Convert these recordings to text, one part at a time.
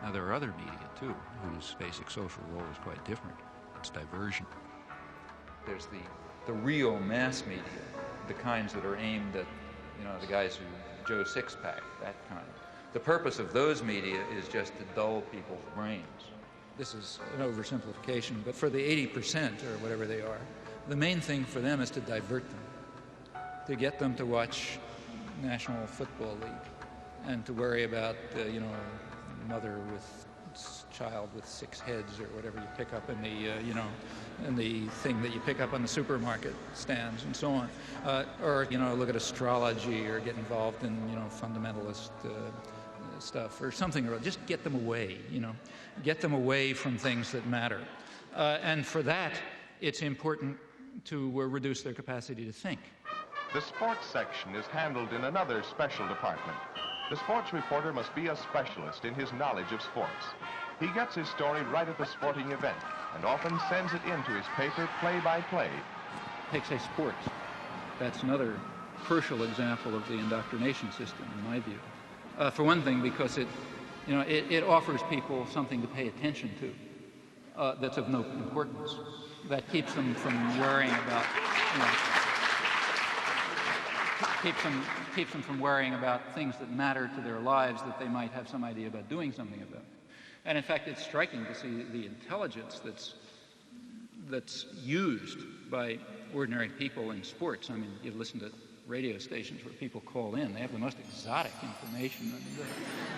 Now, there are other media, too, whose basic social role is quite different. It's diversion. There's the real mass media, the kinds that are aimed at, the guys who Joe Sixpack, that kind. The purpose of those media is just to dull people's brains. This is an oversimplification, but for the 80% or whatever they are, the main thing for them is to divert them, to get them to watch National Football League and to worry about, mother with child with 6 heads or whatever you pick up in the, in the thing that you pick up on the supermarket stands and so on. Or, look at astrology or get involved in, fundamentalist stuff or something, or just get them away, get them away from things that matter. And for that, it's important to reduce their capacity to think. The sports section is handled in another special department. The sports reporter must be a specialist in his knowledge of sports. He gets his story right at the sporting event and often sends it into his paper play by play. Take, say, sports. That's another crucial example of the indoctrination system, in my view. For one thing, because it offers people something to pay attention to that's of no importance, that keeps them from worrying about, keeps them from worrying about things that matter to their lives that they might have some idea about doing something about. And in fact, it's striking to see the intelligence that's used by ordinary people in sports. I mean, you listen to radio stations where people call in. They have the most exotic information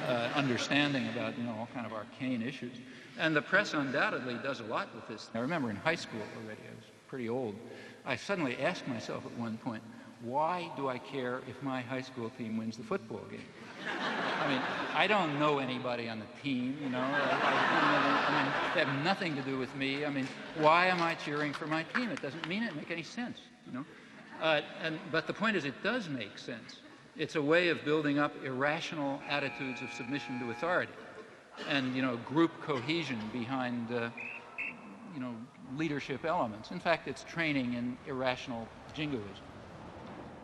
and understanding about, all kind of arcane issues. And the press undoubtedly does a lot with this. I remember in high school already, I was pretty old, I suddenly asked myself at one point, why do I care if my high school team wins the football game? I mean, I don't know anybody on the team, I mean, they have nothing to do with me. I mean, why am I cheering for my team? It doesn't make any sense, But the point is, it does make sense. It's a way of building up irrational attitudes of submission to authority and, group cohesion behind, leadership elements. In fact, it's training in irrational jingoism.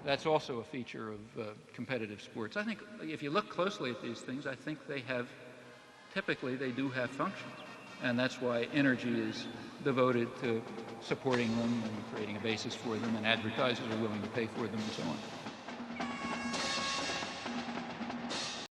That's also a feature of competitive sports. I think if you look closely at these things, I think typically they do have functions. And that's why energy is devoted to supporting them and creating a basis for them, and advertisers are willing to pay for them and so on.